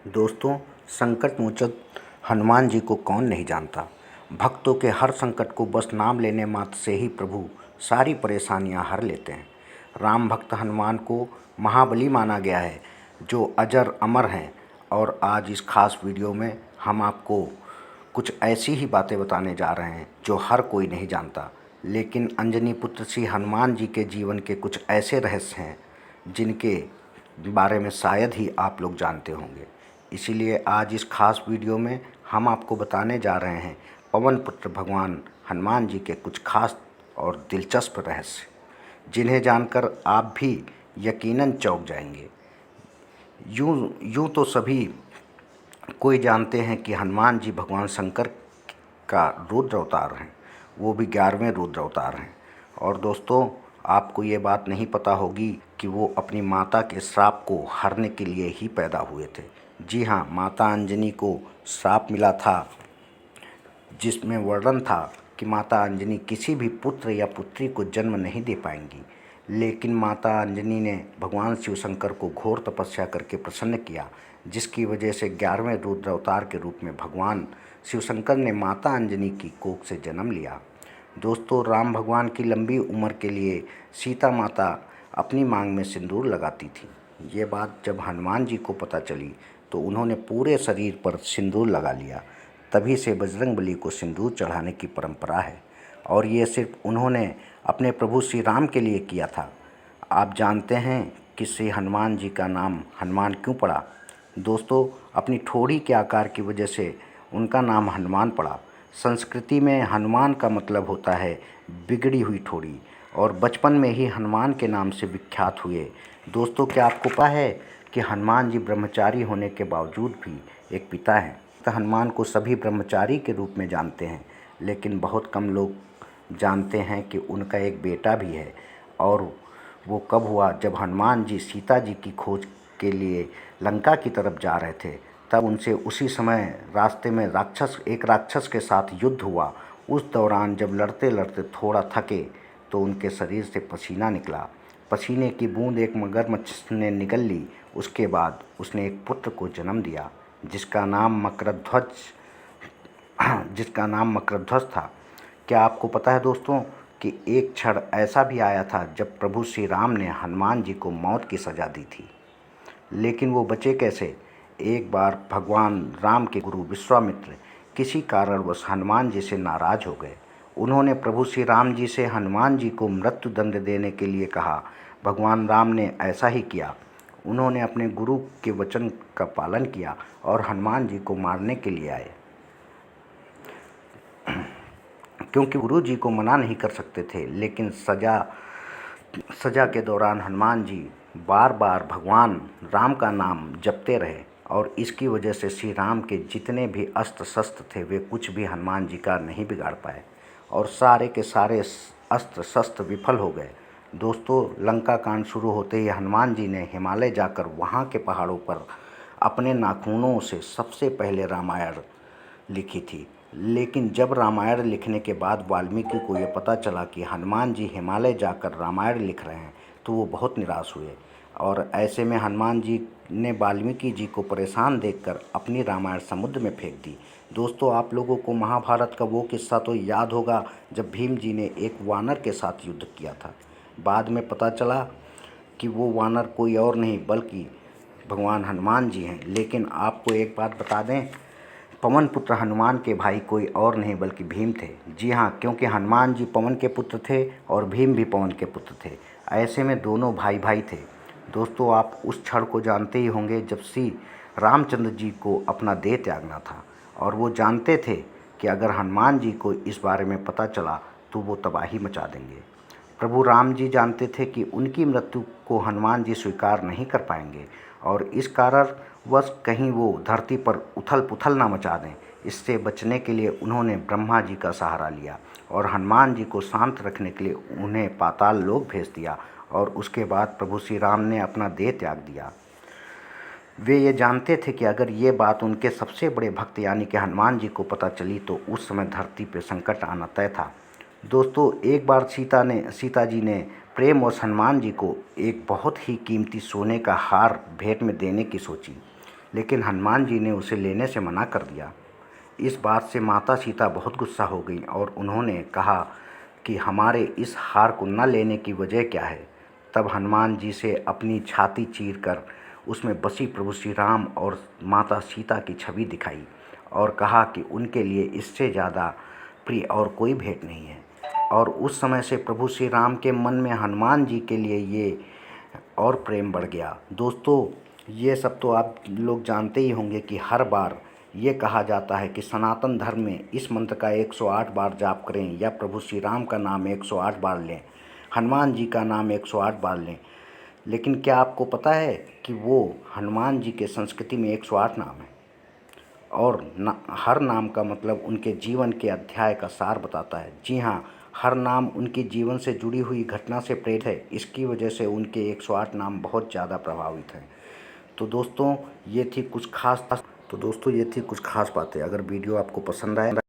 दोस्तों, संकट मोचन हनुमान जी को कौन नहीं जानता। भक्तों के हर संकट को बस नाम लेने मात्र से ही प्रभु सारी परेशानियां हर लेते हैं। राम भक्त हनुमान को महाबली माना गया है, जो अजर अमर हैं। और आज इस खास वीडियो में हम आपको कुछ ऐसी ही बातें बताने जा रहे हैं जो हर कोई नहीं जानता, लेकिन अंजनी पुत्र श्री हनुमान जी के जीवन के कुछ ऐसे रहस्य हैं जिनके बारे में शायद ही आप लोग जानते होंगे। इसीलिए आज इस खास वीडियो में हम आपको बताने जा रहे हैं पवन पुत्र भगवान हनुमान जी के कुछ खास और दिलचस्प रहस्य, जिन्हें जानकर आप भी यकीनन चौंक जाएंगे। यूँ तो सभी कोई जानते हैं कि हनुमान जी भगवान शंकर का रुद्र अवतार हैं, वो भी 11वें रुद्र अवतार हैं। और दोस्तों, आपको ये बात नहीं पता होगी कि वो अपनी माता के श्राप को हरने के लिए ही पैदा हुए थे। जी हाँ, माता अंजनी को श्राप मिला था, जिसमें वर्णन था कि माता अंजनी किसी भी पुत्र या पुत्री को जन्म नहीं दे पाएंगी। लेकिन माता अंजनी ने भगवान शिव शंकर को घोर तपस्या करके प्रसन्न किया, जिसकी वजह से 11वें रुद्र अवतार के रूप में भगवान शिव शंकर ने माता अंजनी की कोख से जन्म लिया। दोस्तों, राम भगवान की लंबी उम्र के लिए सीता माता अपनी मांग में सिंदूर लगाती थी। ये बात जब हनुमान जी को पता चली तो उन्होंने पूरे शरीर पर सिंदूर लगा लिया। तभी से बजरंगबली को सिंदूर चढ़ाने की परंपरा है, और ये सिर्फ उन्होंने अपने प्रभु श्री राम के लिए किया था। आप जानते हैं कि श्री हनुमान जी का नाम हनुमान क्यों पड़ा? दोस्तों, अपनी ठोड़ी के आकार की वजह से उनका नाम हनुमान पड़ा। संस्कृति में हनुमान का मतलब होता है बिगड़ी हुई ठोड़ी, और बचपन में ही हनुमान के नाम से विख्यात हुए। दोस्तों, क्या आपको पता है कि हनुमान जी ब्रह्मचारी होने के बावजूद भी एक पिता हैं? तो हनुमान को सभी ब्रह्मचारी के रूप में जानते हैं, लेकिन बहुत कम लोग जानते हैं कि उनका एक बेटा भी है। और वो कब हुआ? जब हनुमान जी सीता जी की खोज के लिए लंका की तरफ जा रहे थे, तब उनसे उसी समय रास्ते में एक राक्षस के साथ युद्ध हुआ। उस दौरान जब लड़ते लड़ते थोड़ा थके तो उनके शरीर से पसीना निकला। पसीने की बूंद एक मगरमच्छ ने निगल ली। उसके बाद उसने एक पुत्र को जन्म दिया, जिसका नाम मकरध्वज था। क्या आपको पता है दोस्तों कि एक क्षण ऐसा भी आया था जब प्रभु श्री राम ने हनुमान जी को मौत की सज़ा दी थी, लेकिन वो बचे कैसे? एक बार भगवान राम के गुरु विश्वामित्र किसी कारणवश हनुमान जी से नाराज़ हो गए। उन्होंने प्रभु श्री राम जी से हनुमान जी को मृत्यु दंड देने के लिए कहा। भगवान राम ने ऐसा ही किया। उन्होंने अपने गुरु के वचन का पालन किया और हनुमान जी को मारने के लिए आए, क्योंकि गुरु जी को मना नहीं कर सकते थे। लेकिन सजा के दौरान हनुमान जी बार बार भगवान राम का नाम जपते रहे, और इसकी वजह से श्री राम के जितने भी अस्त्र शस्त्र थे वे कुछ भी हनुमान जी का नहीं बिगाड़ पाए, और सारे के सारे अस्त्र शस्त्र विफल हो गए। दोस्तों, लंका कांड शुरू होते ही हनुमान जी ने हिमालय जाकर वहाँ के पहाड़ों पर अपने नाखूनों से सबसे पहले रामायण लिखी थी। लेकिन जब रामायण लिखने के बाद वाल्मीकि को ये पता चला कि हनुमान जी हिमालय जाकर रामायण लिख रहे हैं, तो वो बहुत निराश हुए। और ऐसे में हनुमान जी ने वाल्मीकि जी को परेशान देखकर अपनी रामायण समुद्र में फेंक दी। दोस्तों, आप लोगों को महाभारत का वो किस्सा तो याद होगा जब भीम जी ने एक वानर के साथ युद्ध किया था। बाद में पता चला कि वो वानर कोई और नहीं बल्कि भगवान हनुमान जी हैं। लेकिन आपको एक बात बता दें, पवन पुत्र हनुमान के भाई कोई और नहीं बल्कि भीम थे। जी हाँ, क्योंकि हनुमान जी पवन के पुत्र थे और भीम भी पवन के पुत्र थे। ऐसे में दोनों भाई भाई थे। दोस्तों, आप उस क्षण को जानते ही होंगे जब श्री रामचंद्र जी को अपना देह त्यागना था, और वो जानते थे कि अगर हनुमान जी को इस बारे में पता चला तो वो तबाही मचा देंगे। प्रभु राम जी जानते थे कि उनकी मृत्यु को हनुमान जी स्वीकार नहीं कर पाएंगे, और इस कारणवश कहीं वो धरती पर उथल पुथल ना मचा दें। इससे बचने के लिए उन्होंने ब्रह्मा जी का सहारा लिया, और हनुमान जी को शांत रखने के लिए उन्हें पाताल लोक भेज दिया, और उसके बाद प्रभु श्री राम ने अपना देह त्याग दिया। वे ये जानते थे कि अगर ये बात उनके सबसे बड़े भक्त यानी कि हनुमान जी को पता चली तो उस समय धरती पर संकट आना तय था। दोस्तों, एक बार सीता जी ने प्रेमवश हनुमान जी को एक बहुत ही कीमती सोने का हार भेंट में देने की सोची। लेकिन हनुमान जी ने उसे लेने से मना कर दिया। इस बात से माता सीता बहुत गुस्सा हो गईं और उन्होंने कहा कि हमारे इस हार को न लेने की वजह क्या है। तब हनुमान जी से अपनी छाती चीरकर उसमें बसी प्रभु श्री राम और माता सीता की छवि दिखाई और कहा कि उनके लिए इससे ज़्यादा प्रिय और कोई भेंट नहीं है। और उस समय से प्रभु श्री राम के मन में हनुमान जी के लिए ये और प्रेम बढ़ गया। दोस्तों, ये सब तो आप लोग जानते ही होंगे कि हर बार ये कहा जाता है कि सनातन धर्म में इस मंत्र का 108 बार जाप करें या प्रभु श्री राम का नाम 108 बार लें, हनुमान जी का नाम 108 बार लें। लेकिन क्या आपको पता है कि वो हनुमान जी के संस्कृति में 108 नाम है और हर नाम का मतलब उनके जीवन के अध्याय का सार बताता है। जी हाँ, हर नाम उनके जीवन से जुड़ी हुई घटना से प्रेरित है। इसकी वजह से उनके 108 नाम बहुत ज़्यादा प्रभावित हैं। तो दोस्तों, ये थी कुछ खास बातें। अगर वीडियो आपको पसंद आए